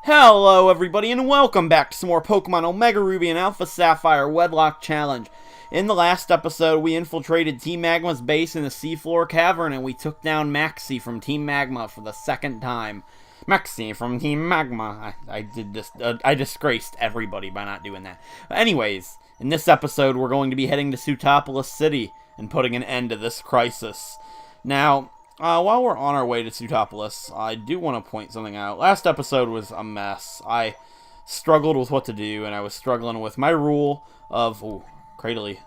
Hello everybody and welcome back to some more Pokemon Omega Ruby and Alpha Sapphire Wedlocke Challenge. In the last episode, we infiltrated Team Magma's base in the seafloor cavern and we took down Maxie from Team Magma for the second time. Maxie from Team Magma. I disgraced everybody by not doing that. But anyways, in this episode, we're going to be heading to Sootopolis City and putting an end to this crisis. Now, while we're on our way to Sootopolis, I do want to point something out. Last episode was a mess. I struggled with what to do, and I was struggling with my rule of... Ooh, Cradley.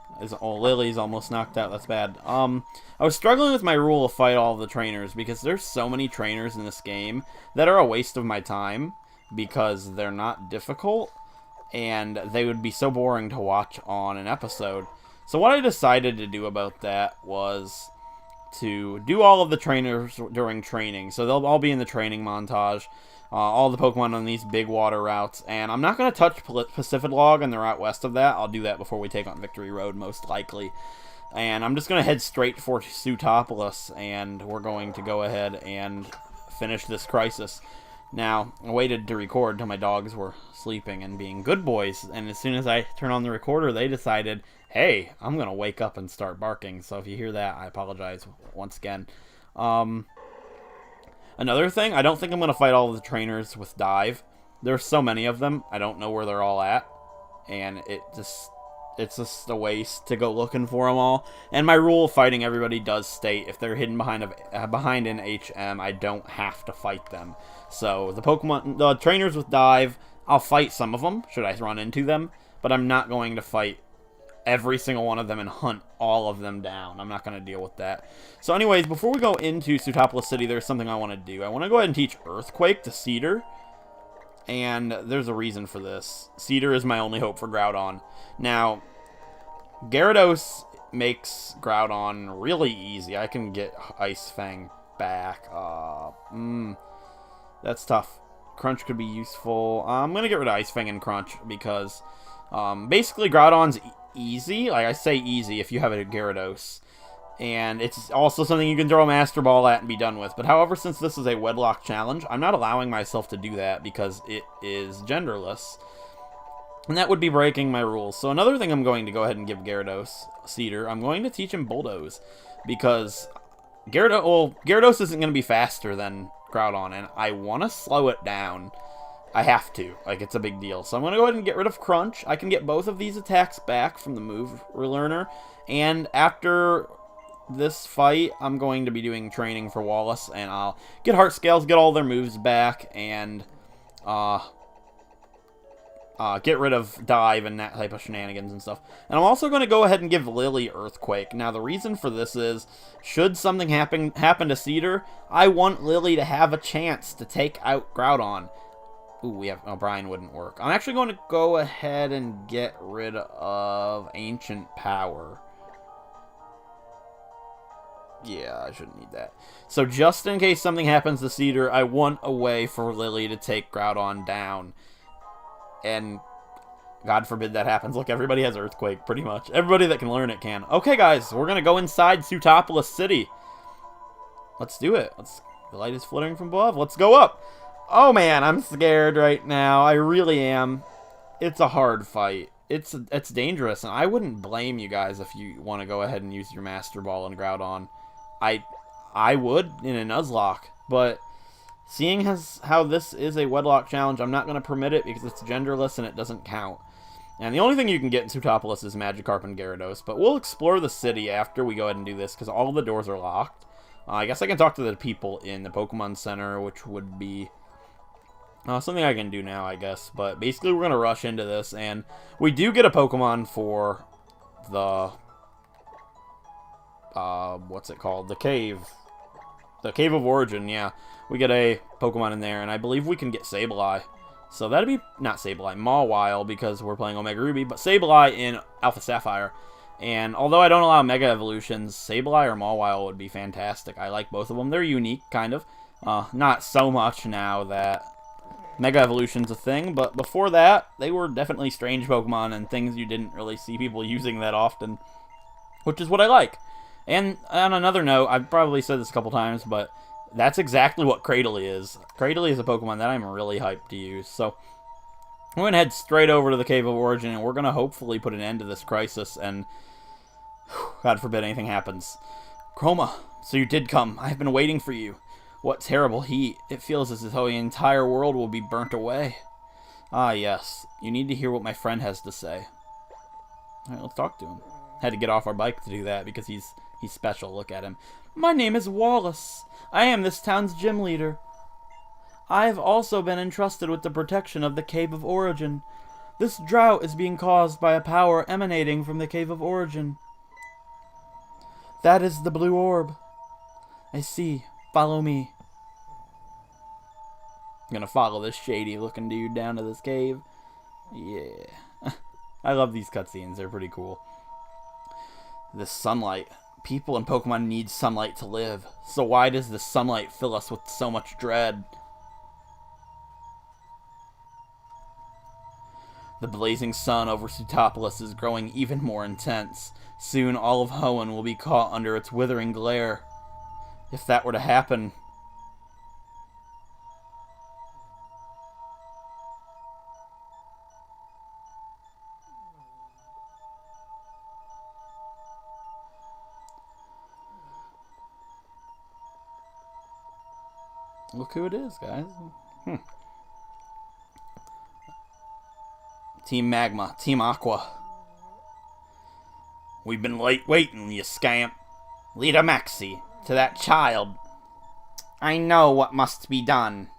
Lily's almost knocked out. That's bad. I was struggling with my rule of fight all of the trainers, because there's so many trainers in this game that are a waste of my time, because they're not difficult, and they would be so boring to watch on an episode. So what I decided to do about that was to do all of the trainers during training. So they'll all be in the training montage. All the Pokemon on these big water routes. And I'm not going to touch Pacific Log and the route west of that. I'll do that before we take on Victory Road, most likely. And I'm just going to head straight for Sootopolis. And we're going to go ahead and finish this crisis. Now, I waited to record till my dogs were sleeping and being good boys. And as soon as I turn on the recorder, they decided, hey, I'm going to wake up and start barking. So if you hear that, I apologize once again. Another thing, I don't think I'm going to fight all of the trainers with Dive. There's so many of them, I don't know where they're all at. And it's just a waste to go looking for them all. And my rule of fighting everybody does state, if they're hidden behind an HM, I don't have to fight them. So the trainers with Dive, I'll fight some of them, should I run into them. But I'm not going to fight every single one of them and hunt all of them down. I'm not going to deal with that. So anyways, before we go into Sootopolis City, there's something I want to do. I want to go ahead and teach Earthquake to Cedar. And there's a reason for this. Cedar is my only hope for Groudon. Now, Gyarados makes Groudon really easy. I can get Ice Fang back. That's tough. Crunch could be useful. I'm going to get rid of Ice Fang and Crunch because basically Groudon's easy. Like I say easy if you have a Gyarados. And it's also something you can throw a Master Ball at and be done with. But however, since this is a Wedlocke challenge, I'm not allowing myself to do that because it is genderless. And that would be breaking my rules. So another thing I'm going to go ahead and give Gyarados, Cedar, I'm going to teach him Bulldoze. Because Gyarados isn't going to be faster than Groudon, and I want to slow it down. I have to. Like, it's a big deal. So I'm going to go ahead and get rid of Crunch. I can get both of these attacks back from the move relearner. And after this fight, I'm going to be doing training for Wallace, and I'll get Heart Scales, get all their moves back, and get rid of Dive and that type of shenanigans and stuff. And I'm also going to go ahead and give Lily Earthquake. Now, the reason for this is, should something happen to Cedar, I want Lily to have a chance to take out Groudon. Ooh, Brian wouldn't work. I'm actually going to go ahead and get rid of Ancient Power. Yeah, I shouldn't need that. So just in case something happens to Cedar, I want a way for Lily to take Groudon down. And God forbid that happens. Look, everybody has Earthquake, pretty much. Everybody that can learn it can. Okay, guys, we're going to go inside Sootopolis City. Let's do it. The light is flittering from above. Let's go up. Oh, man, I'm scared right now. I really am. It's a hard fight. It's dangerous, and I wouldn't blame you guys if you want to go ahead and use your Master Ball and Groudon. I would in a Nuzlocke, but seeing as how this is a Wedlocke challenge, I'm not going to permit it because it's genderless and it doesn't count. And the only thing you can get in Sootopolis is Magikarp and Gyarados, but we'll explore the city after we go ahead and do this because all the doors are locked. I guess I can talk to the people in the Pokemon Center, which would be something I can do now, I guess. But basically, we're going to rush into this, and we do get a Pokemon for the... what's it called? The Cave. The Cave of Origin, yeah. We get a Pokemon in there, and I believe we can get Sableye. So that'd be... not Sableye, Mawile, because we're playing Omega Ruby, but Sableye in Alpha Sapphire. And although I don't allow Mega Evolutions, Sableye or Mawile would be fantastic. I like both of them. They're unique, kind of. Not so much now that Mega Evolution's a thing, but before that, they were definitely strange Pokemon and things you didn't really see people using that often, which is what I like. And on another note, I've probably said this a couple times, but That's exactly what Cradily is. Cradily is a Pokemon that I'm really hyped to use. So we're going to head straight over to the Cave of Origin, and we're going to hopefully put an end to this crisis, and God forbid anything happens. Chroma, so you did come. I've been waiting for you. What terrible heat. It feels as though the entire world will be burnt away. Ah, yes. You need to hear what my friend has to say. Alright, let's talk to him. Had to get off our bike to do that because he's special. Look at him. My name is Wallace. I am this town's gym leader. I have also been entrusted with the protection of the Cave of Origin. This drought is being caused by a power emanating from the Cave of Origin. That is the blue orb. I see. Follow me. I'm gonna follow this shady looking dude down to this cave. Yeah. I love these cutscenes. They're pretty cool. This sunlight. People and Pokemon need sunlight to live. So why does the sunlight fill us with so much dread? The blazing sun over Sootopolis is growing even more intense. Soon all of Hoenn will be caught under its withering glare. If that were to happen... Look who it is, guys. Team Magma, Team Aqua. We've been late waiting, you scamp. Lead a Maxie to that child. I know what must be done.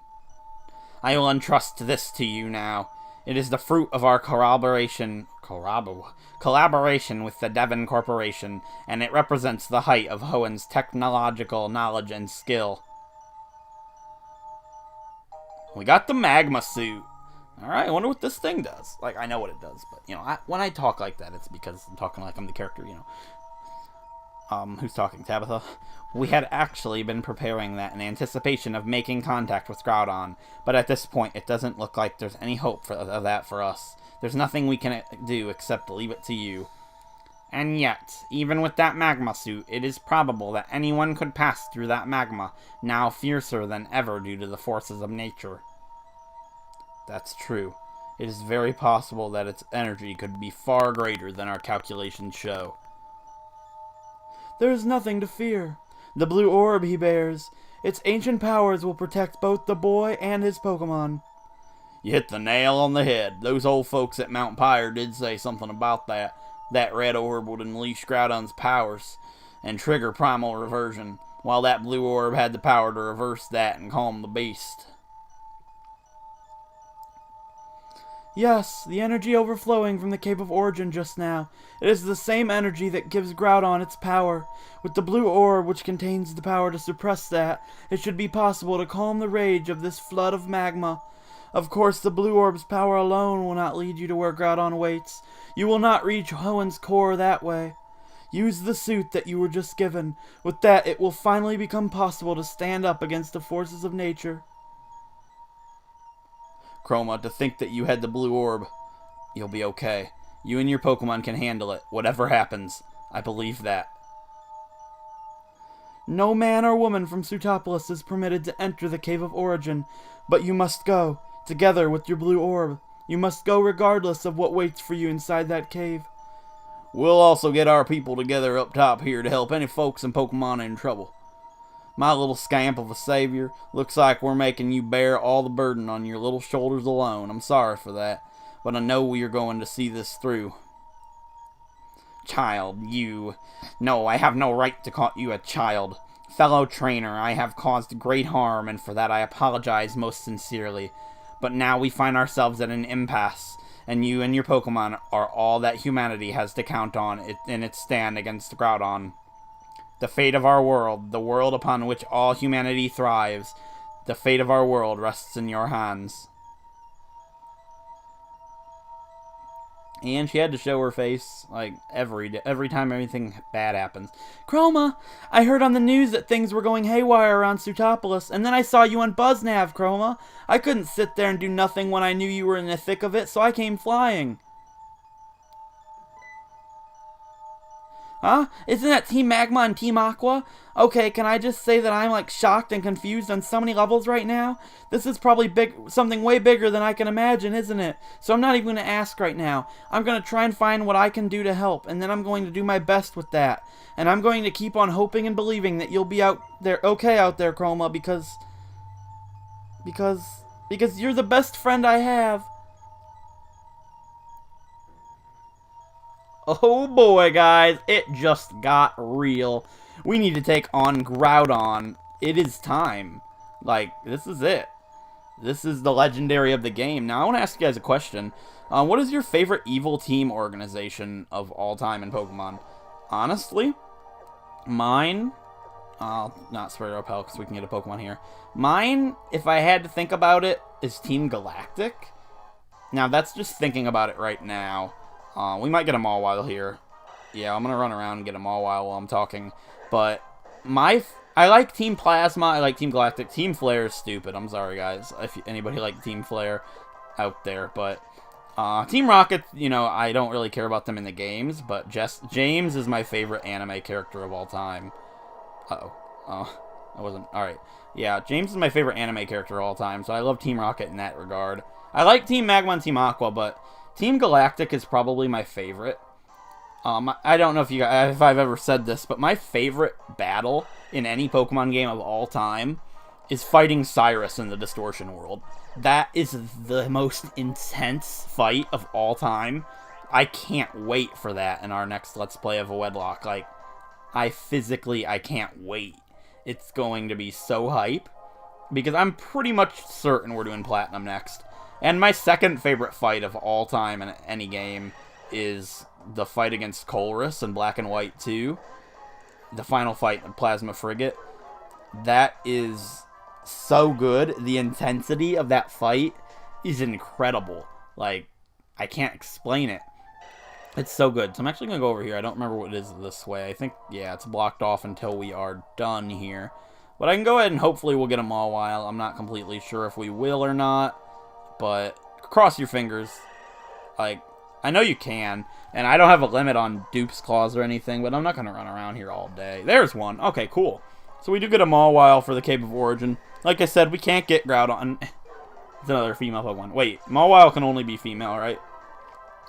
I will entrust this to you now. It is the fruit of our collaboration with the Devon Corporation, and it represents the height of Hoenn's technological knowledge and skill. We got the magma suit. Alright, I wonder what this thing does. Like, I know what it does, but, you know, when I talk like that, it's because I'm talking like I'm the character, you know. Who's talking? Tabitha? We had actually been preparing that in anticipation of making contact with Groudon, but at this point, it doesn't look like there's any hope of that for us. There's nothing we can do except leave it to you. And yet, even with that magma suit, it is probable that anyone could pass through that magma, now fiercer than ever due to the forces of nature. That's true. It is very possible that its energy could be far greater than our calculations show. There is nothing to fear. The blue orb he bears, its ancient powers will protect both the boy and his Pokemon. You hit the nail on the head. Those old folks at Mount Pyre did say something about that. That red orb would unleash Groudon's powers and trigger primal reversion, while that blue orb had the power to reverse that and calm the beast. Yes, the energy overflowing from the Cave of Origin just now. It is the same energy that gives Groudon its power. With the blue orb, which contains the power to suppress that, it should be possible to calm the rage of this flood of magma. Of course, the blue orb's power alone will not lead you to where Groudon waits. You will not reach Hoenn's core that way. Use the suit that you were just given. With that, it will finally become possible to stand up against the forces of nature. Chroma, to think that you had the blue orb. You'll be okay. You and your Pokemon can handle it, whatever happens. I believe that. No man or woman from Sootopolis is permitted to enter the Cave of Origin, but you must go, together with your blue orb. You must go regardless of what waits for you inside that cave. We'll also get our people together up top here to help any folks and Pokemon in trouble. My little scamp of a savior, looks like we're making you bear all the burden on your little shoulders alone. I'm sorry for that, but I know we are going to see this through. Child, you... No, I have no right to call you a child. Fellow trainer, I have caused great harm, and for that I apologize most sincerely. But now we find ourselves at an impasse, and you and your Pokemon are all that humanity has to count on in its stand against Groudon. The fate of our world, the world upon which all humanity thrives, the fate of our world rests in your hands. And she had to show her face, like, every time anything bad happens. Chroma, I heard on the news that things were going haywire around Sootopolis, and then I saw you on Buzznav, Chroma. I couldn't sit there and do nothing when I knew you were in the thick of it, so I came flying. Huh? Isn't that Team Magma and Team Aqua? Okay, can I just say that I'm like shocked and confused on so many levels right now? This is probably something way bigger than I can imagine, isn't it? So I'm not even going to ask right now. I'm going to try and find what I can do to help, and then I'm going to do my best with that. And I'm going to keep on hoping and believing that you'll be okay out there, Chroma, because you're the best friend I have. Oh boy, guys, it just got real. We need to take on Groudon. It is time. Like, this is it. This is the legendary of the game. Now, I want to ask you guys a question. What is your favorite evil team organization of all time in Pokemon? Honestly, mine... I'll not spray repel because we can get a Pokemon here. Mine, if I had to think about it, is Team Galactic. Now, that's just thinking about it right now. We might get a Mawile here. Yeah, I'm going to run around and get a Mawile while I'm talking. But I like Team Plasma. I like Team Galactic. Team Flare is stupid. I'm sorry, guys, if anybody like Team Flare out there. But Team Rocket, you know, I don't really care about them in the games. But James is my favorite anime character of all time. Uh-oh. I wasn't... Alright. Yeah, James is my favorite anime character of all time. So I love Team Rocket in that regard. I like Team Magma and Team Aqua, but... Team Galactic is probably my favorite. I don't know if I've ever said this, but my favorite battle in any Pokemon game of all time is fighting Cyrus in the Distortion World. That is the most intense fight of all time. I can't wait for that in our next Let's Play of a Wedlocke. Like, I can't wait. It's going to be so hype. Because I'm pretty much certain we're doing Platinum next. And my second favorite fight of all time in any game is the fight against Colress in Black and White 2. The final fight in Plasma Frigate. That is so good. The intensity of that fight is incredible. Like, I can't explain it. It's so good. So I'm actually going to go over here. I don't remember what it is this way. I think, yeah, it's blocked off until we are done here. But I can go ahead and hopefully we'll get a Mawile. I'm not completely sure if we will or not. But cross your fingers. Like, I know you can. And I don't have a limit on Dupe's Claws or anything, but I'm not going to run around here all day. There's one. Okay, cool. So we do get a Mawile for the Cape of Origin. Like I said, we can't get Groudon. It's another female Pokemon. Wait, Mawile can only be female, right?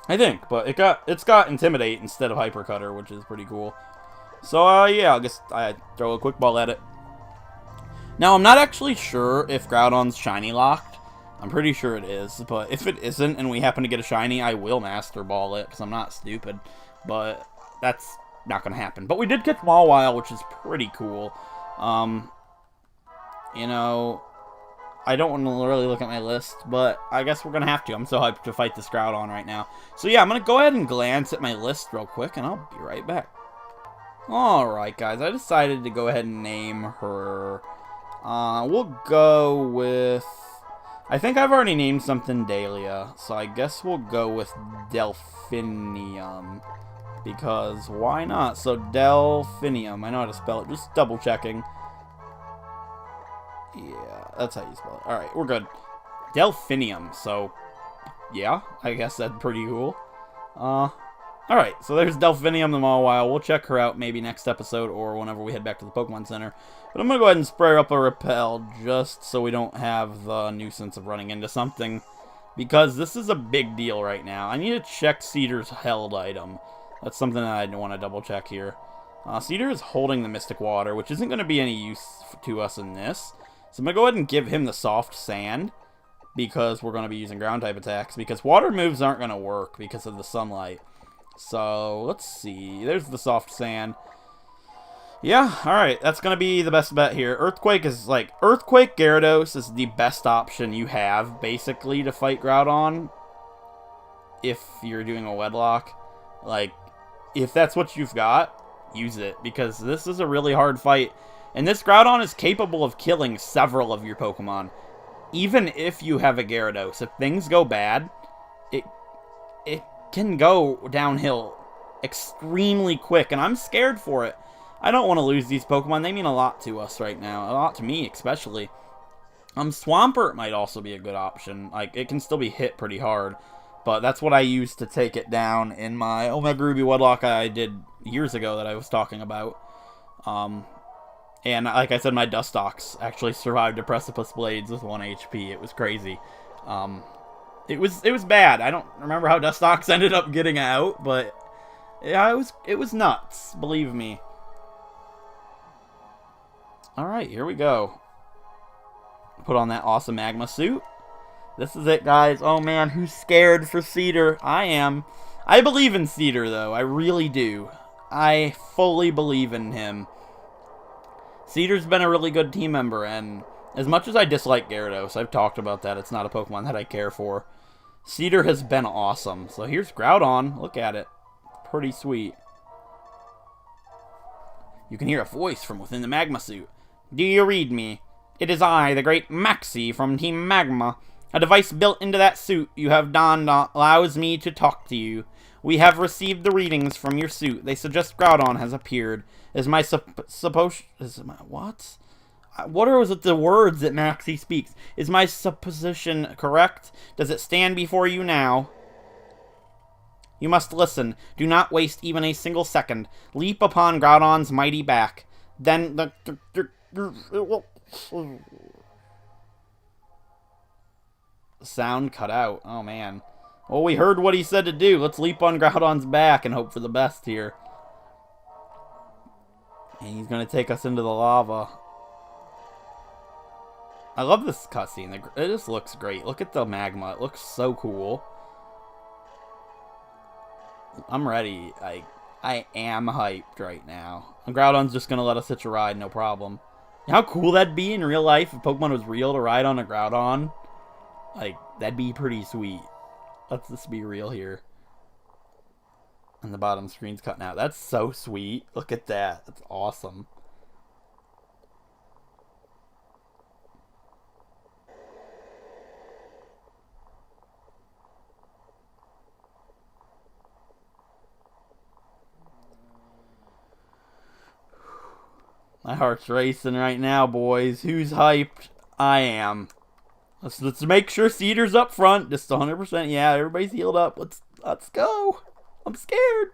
I think, but it's got Intimidate instead of Hyper Cutter, which is pretty cool. So, yeah, I guess I throw a quick ball at it. Now, I'm not actually sure if Groudon's shiny locked. I'm pretty sure it is, but if it isn't and we happen to get a shiny, I will Master Ball it, because I'm not stupid. But that's not going to happen. But we did get Mawile, which is pretty cool. You know, I don't want to really look at my list, but I guess we're going to have to. I'm so hyped to fight this Groudon right now. So yeah, I'm going to go ahead and glance at my list real quick, and I'll be right back. Alright, guys, I decided to go ahead and name her. We'll go with... I think I've already named something Dahlia, so I guess we'll go with Delphinium. Because why not? So Delphinium, I know how to spell it, just double checking. Yeah, that's how you spell it. Alright, we're good. Delphinium, so yeah, I guess that's pretty cool. Alright, so there's Delphinium the Mawile. We'll check her out maybe next episode or whenever we head back to the Pokemon Center. But I'm going to go ahead and spray up a Repel just so we don't have the nuisance of running into something. Because this is a big deal right now. I need to check Cedar's held item. That's something that I want to double check here. Cedar is holding the Mystic Water, which isn't going to be any use to us in this. So I'm going to go ahead and give him the Soft Sand. Because we're going to be using ground type attacks. Because water moves aren't going to work because of the sunlight. So, let's see. There's the Soft Sand. Yeah, alright. That's going to be the best bet here. Earthquake is like... Earthquake Gyarados is the best option you have, basically, to fight Groudon. If you're doing a Wedlocke. Like, if that's what you've got, use it. Because this is a really hard fight. And this Groudon is capable of killing several of your Pokemon. Even if you have a Gyarados. If things go bad, it can go downhill extremely quick, and I'm scared for it. I don't want to lose these Pokemon. They mean a lot to us right now. A lot to me, especially. Swampert might also be a good option. Like, it can still be hit pretty hard. But that's what I used to take it down in my Omega Ruby Wedlocke I did years ago that I was talking about. And like I said, my Dustox actually survived a Precipice Blades with 1 HP. It was crazy. It was bad. I don't remember how Dustox ended up getting out, but yeah, it was nuts. Believe me. All right, here we go. Put on that awesome magma suit. This is it, guys. Oh man, who's scared for Cedar? I am. I believe in Cedar, though. I really do. I fully believe in him. Cedar's been a really good team member, and as much as I dislike Gyarados, I've talked about that. It's not a Pokemon that I care for. Cedar has been awesome. So here's Groudon. Look at it. Pretty sweet. You can hear a voice from within the magma suit. Do you read me? It is I, the great Maxie from Team Magma. A device built into that suit you have donned allows me to talk to you. We have received the readings from your suit. They suggest Groudon has appeared. Is my what? What are the words that Maxie speaks? Is my supposition correct? Does it stand before you now? You must listen. Do not waste even a single second. Leap upon Groudon's mighty back. Then the sound cut out. Oh, man. Well, we heard what he said to do. Let's leap on Groudon's back and hope for the best here. And he's going to take us into the lava. I love this cutscene. It just looks great. Look at the magma. It looks so cool. I'm ready. I am hyped right now. And Groudon's just going to let us hitch a ride, no problem. How cool that'd be in real life if Pokemon was real to ride on a Groudon. Like, that'd be pretty sweet. Let's just be real here. And the bottom screen's cutting out. That's so sweet. Look at that. That's awesome. My heart's racing right now, boys. Who's hyped? I am. Let's make sure Cedar's up front. Just 100%. Yeah, everybody's healed up. Let's go. I'm scared.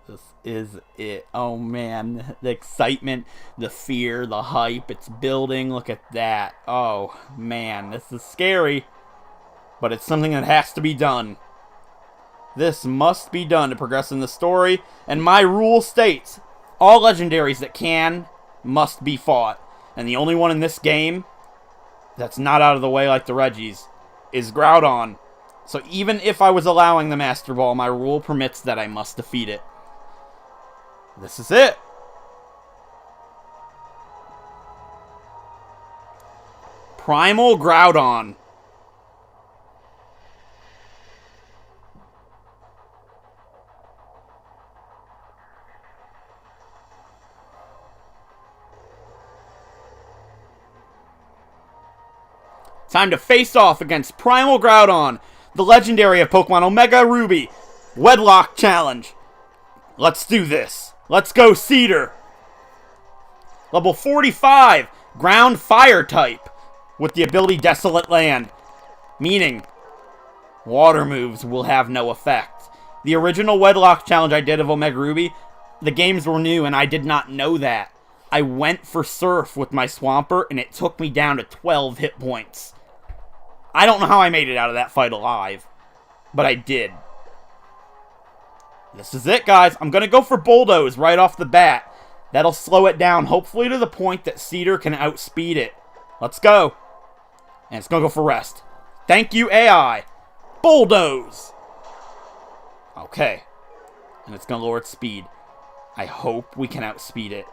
This is it. Oh man, the excitement, the fear, the hype, it's building. Look at that. Oh man, this is scary. But it's something that has to be done. This must be done to progress in the story. And my rule states, all legendaries that can must be fought. And the only one in this game that's not out of the way like the Reggies is Groudon. So even if I was allowing the Master Ball, my rule permits that I must defeat it. This is it. Primal Groudon. Time to face off against Primal Groudon, the legendary of Pokemon Omega Ruby. Wedlocke challenge. Let's do this. Let's go, Cedar. Level 45, ground fire type, with the ability Desolate Land, meaning water moves will have no effect. The original Wedlocke challenge I did of Omega Ruby, the games were new and I did not know that. I went for Surf with my Swampert and it took me down to 12 hit points. I don't know how I made it out of that fight alive, but I did. This is it, guys. I'm going to go for Bulldoze right off the bat. That'll slow it down, hopefully to the point that Cedar can outspeed it. Let's go. And it's going to go for Rest. Thank you, AI. Bulldoze. Okay. And it's going to lower its speed. I hope we can outspeed it.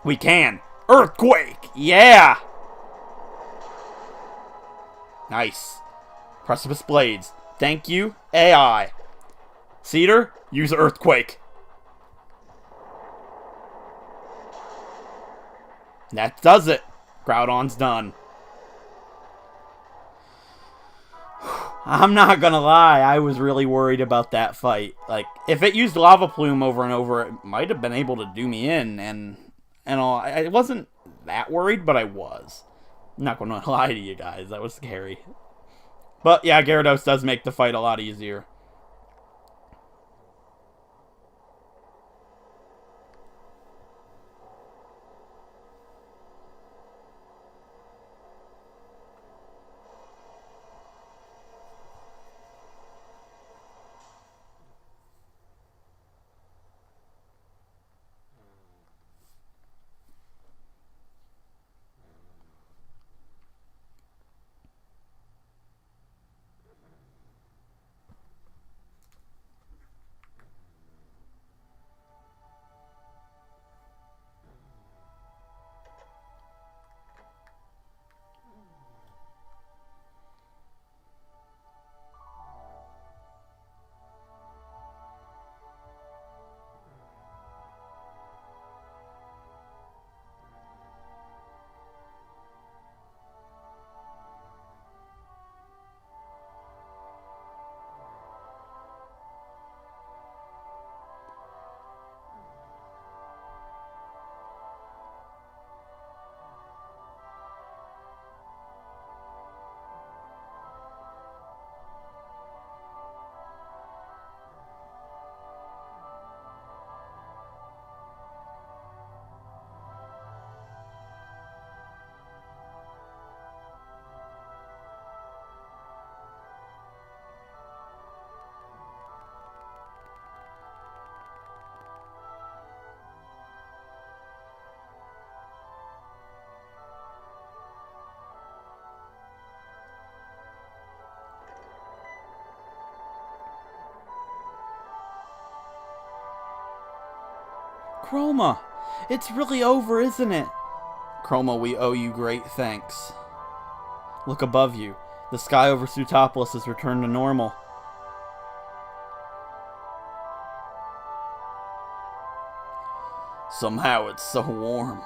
We can. Earthquake. Yeah. Nice. Precipice Blades. Thank you, AI. Cedar, use Earthquake. That does it. Groudon's done. I'm not gonna lie, I was really worried about that fight. Like, if it used Lava Plume over and over, it might have been able to do me in, and all. I wasn't that worried, but I was. I'm not gonna lie to you guys, that was scary. But yeah, Gyarados does make the fight a lot easier. Chroma, it's really over, isn't it? Chroma, we owe you great thanks. Look above you. The sky over Sootopolis has returned to normal. Somehow it's so warm.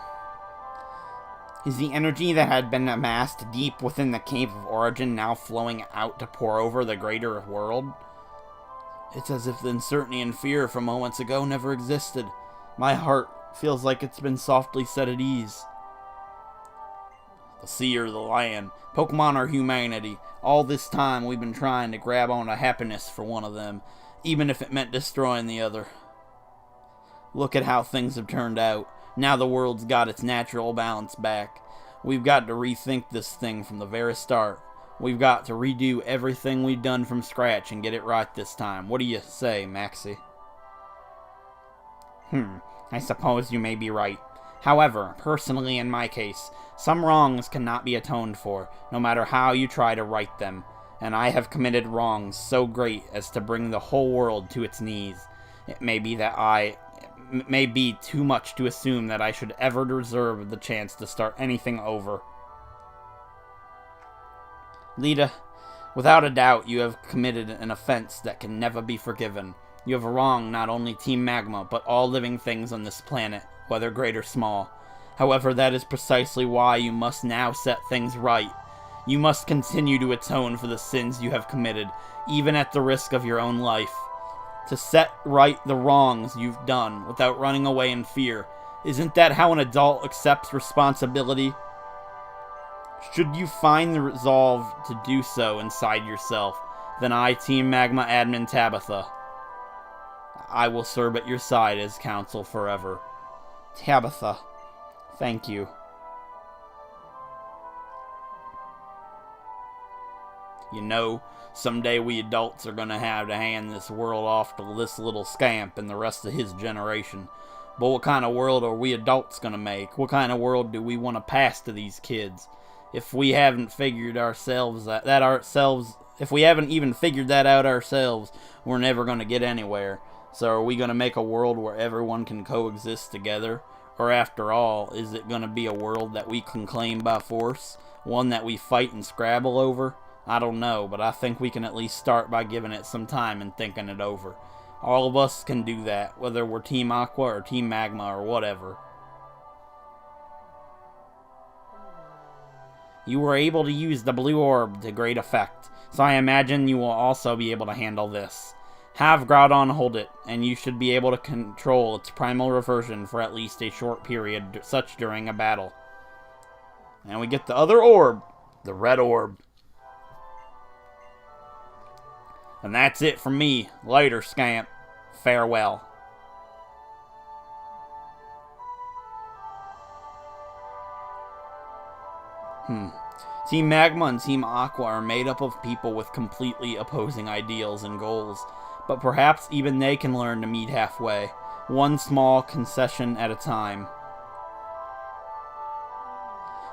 Is the energy that had been amassed deep within the Cave of Origin now flowing out to pour over the greater world? It's as if the uncertainty and fear from moments ago never existed. My heart feels like it's been softly set at ease. The sea or the land, Pokemon or humanity, all this time we've been trying to grab on to happiness for one of them, even if it meant destroying the other. Look at how things have turned out. Now the world's got its natural balance back. We've got to rethink this thing from the very start. We've got to redo everything we've done from scratch and get it right this time. What do you say, Maxie? I suppose you may be right. However, personally in my case, some wrongs cannot be atoned for, no matter how you try to right them, and I have committed wrongs so great as to bring the whole world to its knees. It may be too much to assume that I should ever deserve the chance to start anything over. Lita, without a doubt you have committed an offense that can never be forgiven. You have wronged not only Team Magma, but all living things on this planet, whether great or small. However, that is precisely why you must now set things right. You must continue to atone for the sins you have committed, even at the risk of your own life. To set right the wrongs you've done without running away in fear. Isn't that how an adult accepts responsibility? Should you find the resolve to do so inside yourself, then I, Team Magma Admin Tabitha, I will serve at your side as counsel forever. Tabitha, thank you. You know, someday we adults are gonna have to hand this world off to this little scamp and the rest of his generation. But what kind of world are we adults gonna make? What kind of world do we want to pass to these kids? If we haven't figured if we haven't even figured that out ourselves, we're never gonna get anywhere. So are we going to make a world where everyone can coexist together? Or after all, is it going to be a world that we can claim by force? One that we fight and scrabble over? I don't know, but I think we can at least start by giving it some time and thinking it over. All of us can do that, whether we're Team Aqua or Team Magma or whatever. You were able to use the blue orb to great effect. so I imagine you will also be able to handle this. Have Groudon hold it, and you should be able to control its primal reversion for at least a short period, such during a battle. And we get the other orb, the red orb. And that's it from me. Later, Scamp. Farewell. Team Magma and Team Aqua are made up of people with completely opposing ideals and goals, but perhaps even they can learn to meet halfway, one small concession at a time.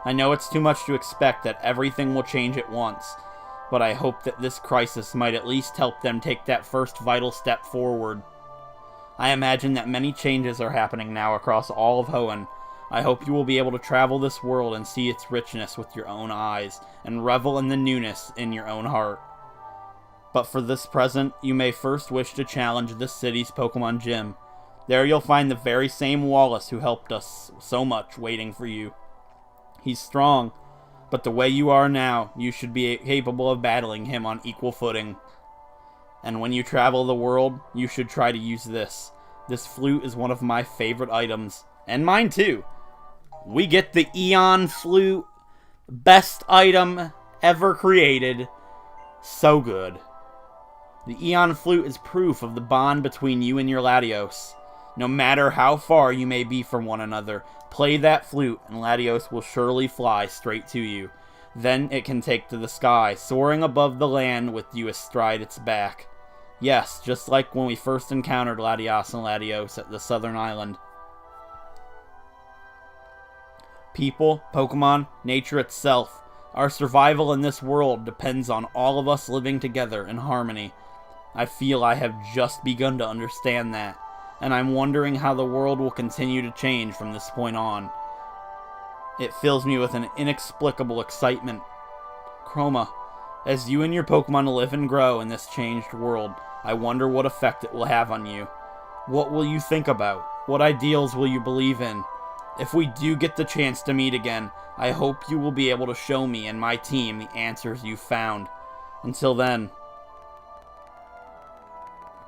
I know it's too much to expect that everything will change at once, but I hope that this crisis might at least help them take that first vital step forward. I imagine that many changes are happening now across all of Hoenn. I hope you will be able to travel this world and see its richness with your own eyes, and revel in the newness in your own heart. But for this present, you may first wish to challenge this city's Pokemon Gym. There you'll find the very same Wallace who helped us so much waiting for you. He's strong, but the way you are now, you should be capable of battling him on equal footing. And when you travel the world, you should try to use this. This flute is one of my favorite items, and mine too. We get the Eon Flute, best item ever created. So good. The Eon Flute is proof of the bond between you and your Latios. No matter how far you may be from one another, play that flute and Latios will surely fly straight to you. Then it can take to the sky, soaring above the land with you astride its back. Yes, just like when we first encountered Latios and Latios at the southern island. People, Pokemon, nature itself. Our survival in this world depends on all of us living together in harmony. I feel I have just begun to understand that, and I'm wondering how the world will continue to change from this point on. It fills me with an inexplicable excitement. Chroma, as you and your Pokemon live and grow in this changed world, I wonder what effect it will have on you. What will you think about? What ideals will you believe in? If we do get the chance to meet again, I hope you will be able to show me and my team the answers you found. Until then,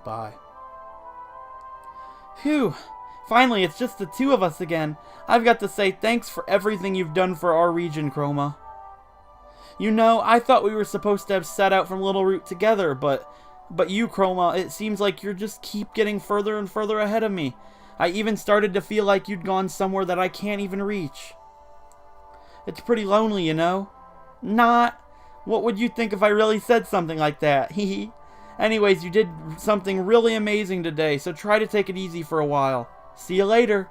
bye. Phew. Finally, it's just the two of us again. I've got to say thanks for everything you've done for our region, Chroma. You know, I thought we were supposed to have set out from Little Root together, but you, Chroma, it seems like you're just keep getting further and further ahead of me. I even started to feel like you'd gone somewhere that I can't even reach. It's pretty lonely, you know? Not. What would you think if I really said something like that? Hee. Anyways, you did something really amazing today, so try to take it easy for a while. See you later.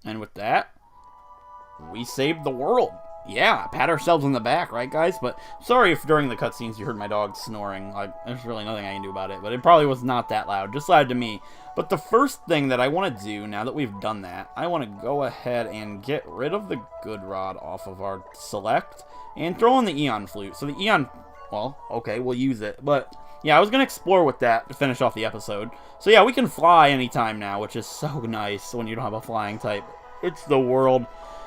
And with that, we saved the world. Yeah, pat ourselves on the back, right, guys? But sorry if during the cutscenes you heard my dog snoring. Like, there's really nothing I can do about it. But it probably was not that loud, just loud to me. But the first thing that I want to do, now that we've done that, I want to go ahead and get rid of the Good Rod off of our select and throw in the Eon Flute. So the Eon, well, okay, we'll use it. But yeah, I was going to explore with that to finish off the episode. So yeah, we can fly anytime now, which is so nice when you don't have a flying type. It's the world.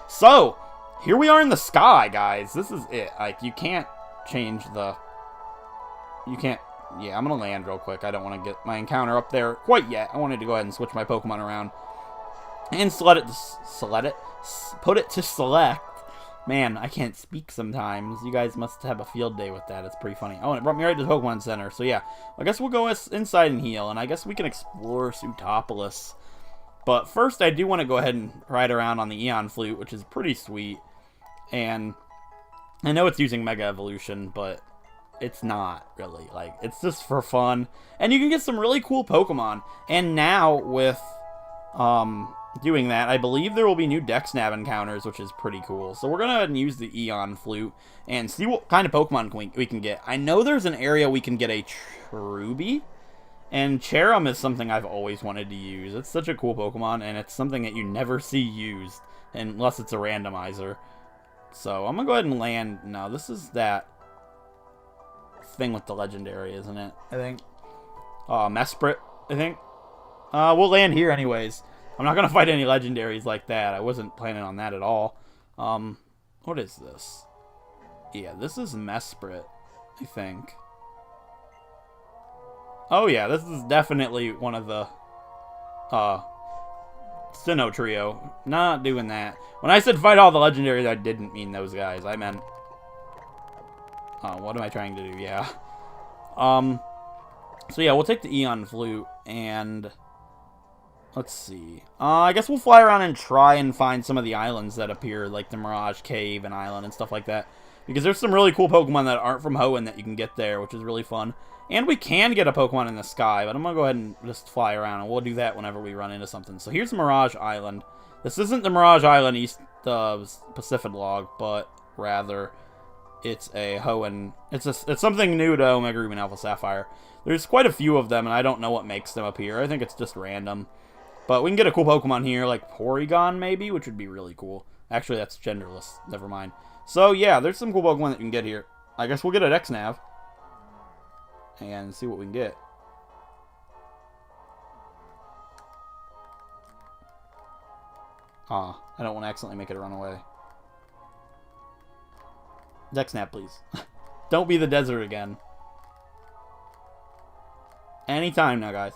So here we are in the sky, guys. This is it. Like, you can't change the... You can't... Yeah, I'm going to land real quick. I don't want to get my encounter up there quite yet. I wanted to go ahead and switch my Pokemon around. And put it to select. Man, I can't speak sometimes. You guys must have a field day with that. It's pretty funny. Oh, and it brought me right to the Pokemon Center. So yeah, I guess we'll go inside and heal. And I guess we can explore Sootopolis. But first, I do want to go ahead and ride around on the Eon Flute, which is pretty sweet. And I know it's using Mega Evolution, but it's not really. Like, it's just for fun. And you can get some really cool Pokemon. And now, with doing that, I believe there will be new Dexnav encounters, which is pretty cool. So we're going to go ahead and use the Eon Flute and see what kind of Pokemon we can get. I know there's an area we can get a Truby. And Cherim is something I've always wanted to use. It's such a cool Pokemon, and it's something that you never see used, unless it's a randomizer. So, I'm going to go ahead and land. No, this is that thing with the legendary, isn't it? I think. Mesprit, I think. We'll land here anyways. I'm not gonna fight any legendaries like that. I wasn't planning on that at all. What is this? Yeah, this is Mesprit, I think. Oh yeah, this is definitely one of the Sinnoh trio. Not doing that. When I said fight all the legendaries, I didn't mean those guys. I meant what am I trying to do? Yeah. So yeah, we'll take the Eon Flute and let's see. I guess we'll fly around and try and find some of the islands that appear, like the Mirage Cave and Island and stuff like that. Because there's some really cool Pokemon that aren't from Hoenn that you can get there, which is really fun. And we can get a Pokemon in the sky, but I'm going to go ahead and just fly around, and we'll do that whenever we run into something. So here's Mirage Island. This isn't the Mirage Island East Pacific log, but rather it's a Hoenn. It's something new to Omega Ruby and Alpha Sapphire. There's quite a few of them, and I don't know what makes them appear. I think it's just random. But we can get a cool Pokemon here, like Porygon maybe, which would be really cool. Actually, that's genderless. Never mind. So, yeah, there's some cool Pokemon that you can get here. I guess we'll get an X-Nav. And see what we can get. I don't want to accidentally make it run away. X-Nav, please. Don't be the desert again. Anytime now, guys.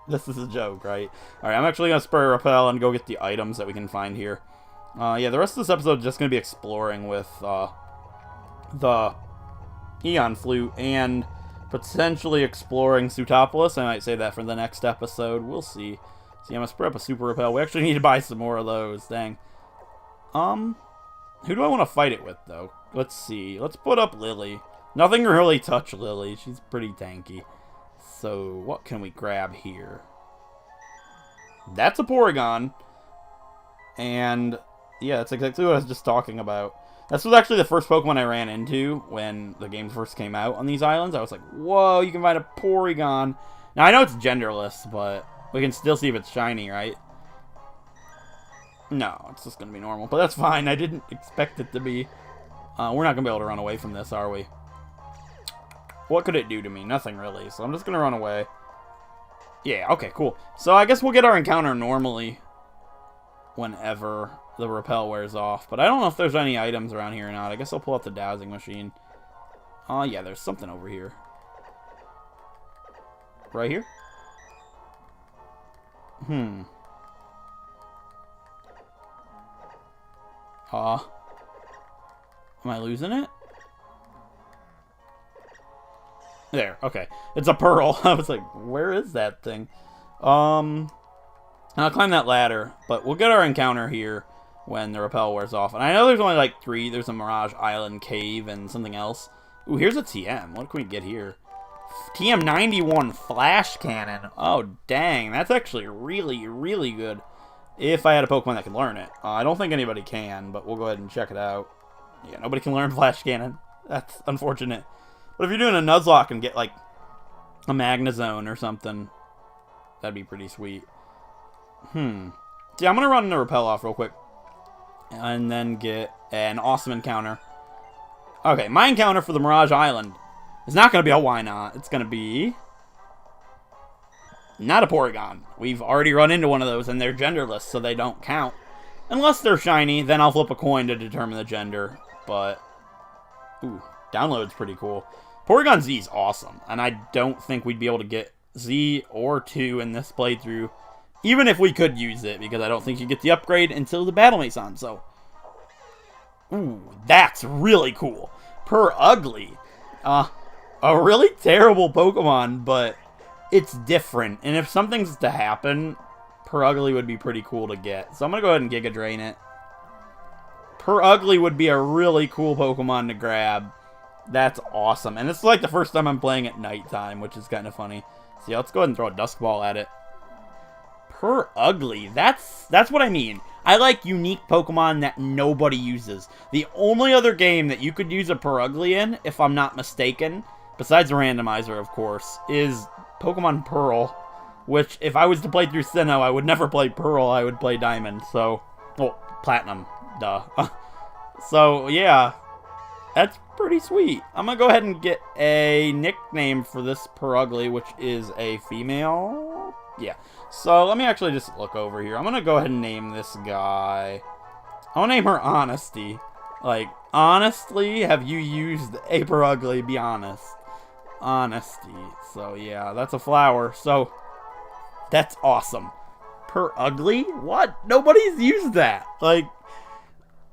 This is a joke, right? Alright, I'm actually going to spur Repel and go get the items that we can find here. Yeah, the rest of this episode is just going to be exploring with the Eon Flute and potentially exploring Sootopolis. I might say that for the next episode. We'll see. See, I'm going to spur up a Super Repel. We actually need to buy some more of those. Dang. Who do I want to fight it with, though? Let's see. Let's put up Lily. Nothing really touch Lily. She's pretty tanky. So, what can we grab here? That's a Porygon. And, yeah, that's exactly what I was just talking about. This was actually the first Pokemon I ran into when the game first came out on these islands. I was like, whoa, you can find a Porygon. Now, I know it's genderless, but we can still see if it's shiny, right? No, it's just going to be normal. But that's fine. I didn't expect it to be. We're not going to be able to run away from this, are we? What could it do to me? Nothing really. So I'm just going to run away. Yeah, okay, cool. So I guess we'll get our encounter normally whenever the Repel wears off. But I don't know if there's any items around here or not. I guess I'll pull out the dowsing machine. Oh, yeah, there's something over here. Right here? Am I losing it? There, okay. It's a pearl. I was like, where is that thing? I'll climb that ladder, but we'll get our encounter here when the Repel wears off. And I know there's only like 3. There's a Mirage Island cave and something else. Ooh, here's a TM. What can we get here? TM91 Flash Cannon. Oh, dang. That's actually really, really good. If I had a Pokemon that could learn it. I don't think anybody can, but we'll go ahead and check it out. Yeah, nobody can learn Flash Cannon. That's unfortunate. But if you're doing a Nuzlocke and get, like, a Magnezone or something, that'd be pretty sweet. See, I'm going to run the Repel off real quick. And then get an awesome encounter. Okay, my encounter for the Mirage Island is not going to be a why not. It's going to be not a Porygon. We've already run into one of those, and they're genderless, so they don't count. Unless they're shiny, then I'll flip a coin to determine the gender. But, ooh, download's pretty cool. Porygon Z is awesome, and I don't think we'd be able to get Z or 2 in this playthrough, even if we could use it, because I don't think you get the upgrade until the Battle Mate's on, so. Ooh, that's really cool. Ugly. A really terrible Pokemon, but it's different, and if something's to happen, Ugly would be pretty cool to get. So I'm going to go ahead and Giga Drain it. Ugly would be a really cool Pokemon to grab. That's awesome. And it's like the first time I'm playing at nighttime, which is kind of funny. So yeah, let's go ahead and throw a Dusk Ball at it. Ugly. That's what I mean. I like unique Pokemon that nobody uses. The only other game that you could use a Ugly in, if I'm not mistaken, besides a randomizer, of course, is Pokemon Pearl. Which, if I was to play through Sinnoh, I would never play Pearl, I would play Diamond. So, well, Platinum. Duh. So, yeah. That's pretty sweet. I'm going to go ahead and get a nickname for this Purugly, which is a female. Yeah. So let me actually just look over here. I'm going to go ahead and name this guy. I want to name her Honesty. Like, honestly, have you used a Purugly? Be honest. Honesty. So, yeah, that's a flower. So, that's awesome. Purugly? What? Nobody's used that. Like,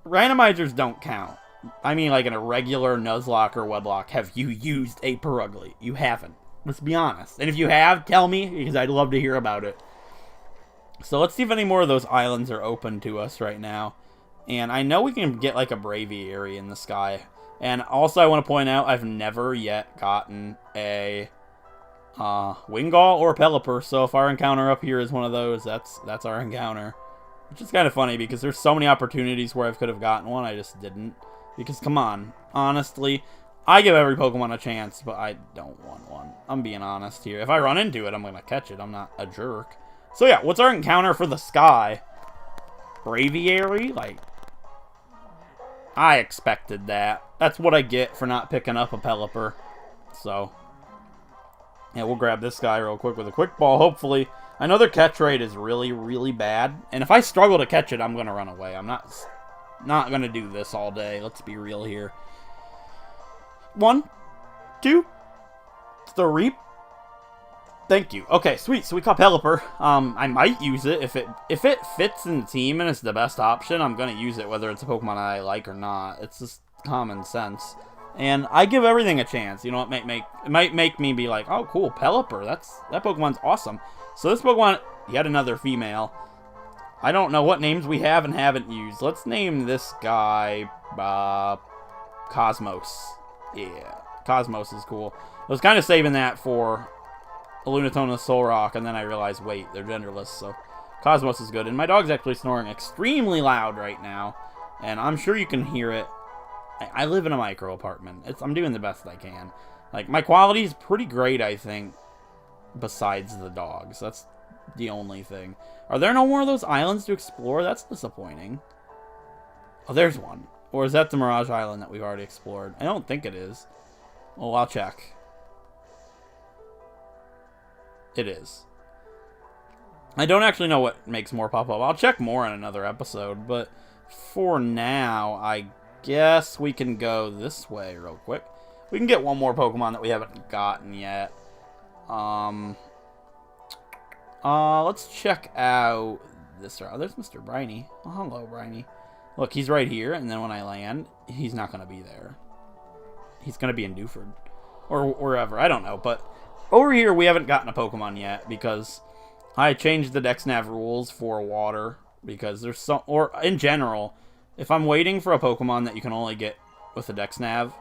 randomizers don't count. I mean, like in a regular Nuzlocke or Wedlocke, have you used a Purugly? You haven't. Let's be honest. And if you have, tell me, because I'd love to hear about it. So let's see if any more of those islands are open to us right now. And I know we can get like a Braviary in the sky. And also I want to point out, I've never yet gotten a Wingull or Pelipper. So if our encounter up here is one of those, that's our encounter. Which is kind of funny, because there's so many opportunities where I could have gotten one, I just didn't. Because, come on, honestly, I give every Pokemon a chance, but I don't want one. I'm being honest here. If I run into it, I'm going to catch it. I'm not a jerk. So, yeah, what's our encounter for the sky? Braviary? Like, I expected that. That's what I get for not picking up a Pelipper. So, yeah, we'll grab this guy real quick with a quick ball, hopefully. I know their catch rate is really, really bad. And if I struggle to catch it, I'm going to run away. I'm not going to do this all day. Let's be real here. 1, 2, 3. Thank you. Okay, sweet. So we caught Pelipper. I might use it. If it fits in the team and it's the best option, I'm going to use it, whether it's a Pokemon I like or not. It's just common sense. And I give everything a chance. You know, it might make me be like, oh, cool, Pelipper. That Pokemon's awesome. So this Pokemon, yet another female. I don't know what names we have and haven't used. Let's name this guy Cosmos. Yeah, Cosmos is cool. I was kind of saving that for a Lunatona Solrock, and then I realized, wait, they're genderless, so Cosmos is good. And my dog's actually snoring extremely loud right now, and I'm sure you can hear it. I live in a micro apartment. I'm doing the best I can. Like, my quality is pretty great, I think, besides the dogs. That's the only thing. Are there no more of those islands to explore? That's disappointing. Oh, there's one. Or is that the Mirage Island that we've already explored? I don't think it is. Oh, I'll check. It is. I don't actually know what makes more pop up. I'll check more in another episode, but for now, I guess we can go this way real quick. We can get one more Pokemon that we haven't gotten yet. Let's check out this route. Oh, there's Mr. Briny. Oh, hello, Briny. Look, he's right here, and then when I land, he's not going to be there. He's going to be in Dewford. Or wherever. I don't know, but over here, we haven't gotten a Pokemon yet, because I changed the DexNav rules for water, because there's some, or in general, if I'm waiting for a Pokemon that you can only get with a DexNav,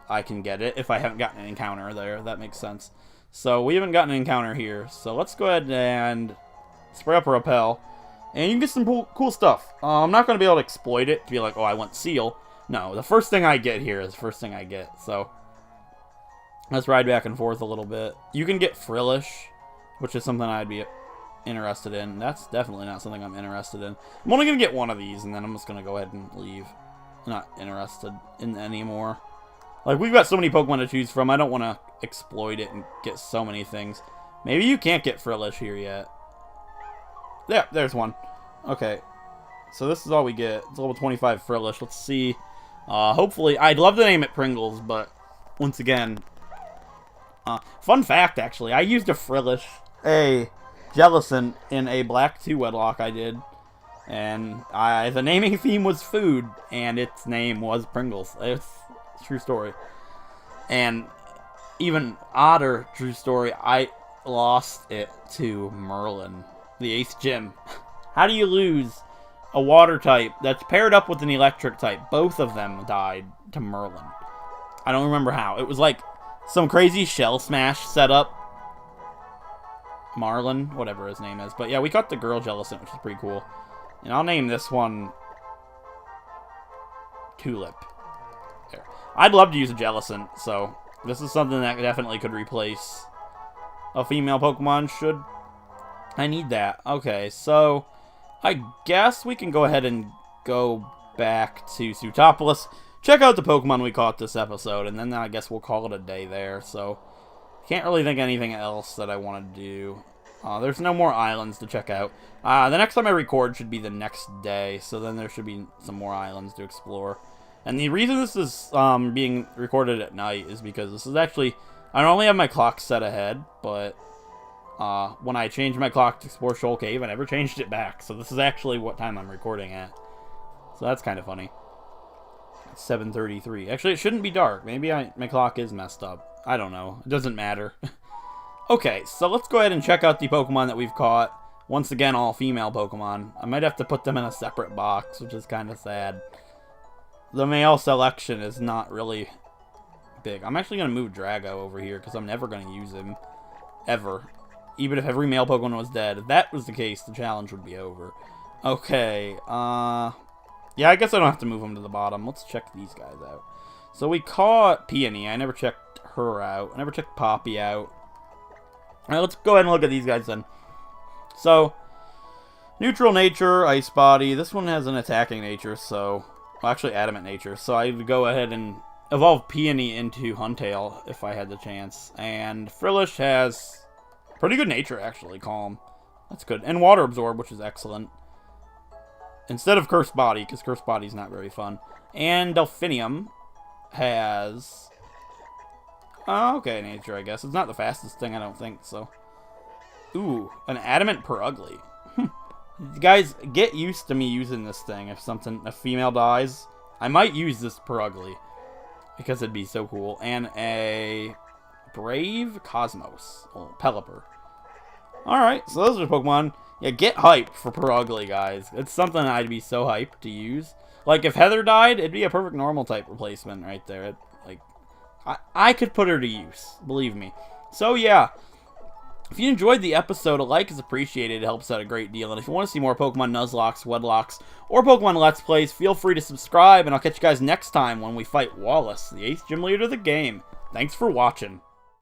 I can get it if I haven't gotten an encounter there. That makes sense. So we haven't gotten an encounter here. So let's go ahead and spray up a Repel. And you can get some cool stuff. I'm not going to be able to exploit it to be like, oh, I want Seal. No, the first thing I get here is the first thing I get. So let's ride back and forth a little bit. You can get Frillish, which is something I'd be interested in. That's definitely not something I'm interested in. I'm only going to get one of these, and then I'm just going to go ahead and leave. Not interested in anymore. Like, we've got so many Pokemon to choose from, I don't want to exploit it and get so many things. Maybe you can't get Frillish here yet. Yeah, there's one. Okay. So this is all we get. It's level 25 Frillish. Let's see. Hopefully, I'd love to name it Pringles, but once again, fun fact, actually, I used a Frillish, a Jellicent, in a Black 2 Wedlocke I did. And the naming theme was food, and its name was Pringles. It's a true story. And even odder true story, I lost it to Merlin, the 8th gym. How do you lose a water type that's paired up with an electric type? Both of them died to Merlin. I don't remember how. It was like some crazy shell smash setup. Marlin, whatever his name is. But yeah, we caught the girl Jellicent, which is pretty cool. And I'll name this one Tulip. There. I'd love to use a Jellicent, so this is something that definitely could replace a female Pokemon should I need that. Okay, so I guess we can go ahead and go back to Sootopolis. check out the Pokemon we caught this episode, and then I guess we'll call it a day there. So, can't really think of anything else that I want to do. There's no more islands to check out. The next time I record should be the next day, so then there should be some more islands to explore. And the reason this is being recorded at night is because this is actually... I normally have my clock set ahead, but when I changed my clock to explore Shoal Cave, I never changed it back. So this is actually what time I'm recording at. So that's kind of funny. It's 7:33. Actually, it shouldn't be dark. Maybe my clock is messed up. I don't know. It doesn't matter. Okay, so let's go ahead and check out the Pokemon that we've caught. Once again, all female Pokemon. I might have to put them in a separate box, which is kind of sad. The male selection is not really big. I'm actually going to move Drago over here because I'm never going to use him. Ever. Even if every male Pokemon was dead. If that was the case, the challenge would be over. Okay, yeah, I guess I don't have to move him to the bottom. Let's check these guys out. So we caught Peony. I never checked her out. I never checked Poppy out. Alright, let's go ahead and look at these guys then. So, neutral nature, ice body. This one has an attacking nature, so... Well, actually, adamant nature. So I would go ahead and evolve Peony into Huntail if I had the chance. And Frillish has pretty good nature, actually. Calm. That's good. And Water Absorb, which is excellent. Instead of Cursed Body, because Cursed Body's not very fun. And Delphinium has... okay, nature, I guess. It's not the fastest thing, I don't think, so... Ooh, an Adamant Perugly. Guys, get used to me using this thing. If a female dies, I might use this Perugly. Because it'd be so cool. And a Brave Cosmos. Oh, Pelipper. Alright, so those are Pokemon. Yeah, get hyped for Perugly, guys. It's something I'd be so hyped to use. Like, if Heather died, it'd be a perfect normal type replacement right there. I could put her to use, believe me. So, yeah. If you enjoyed the episode, a like is appreciated. It helps out a great deal. And if you want to see more Pokemon Nuzlocks, Wedlocks, or Pokemon Let's Plays, feel free to subscribe. And I'll catch you guys next time when we fight Wallace, the 8th gym leader of the game. Thanks for watching.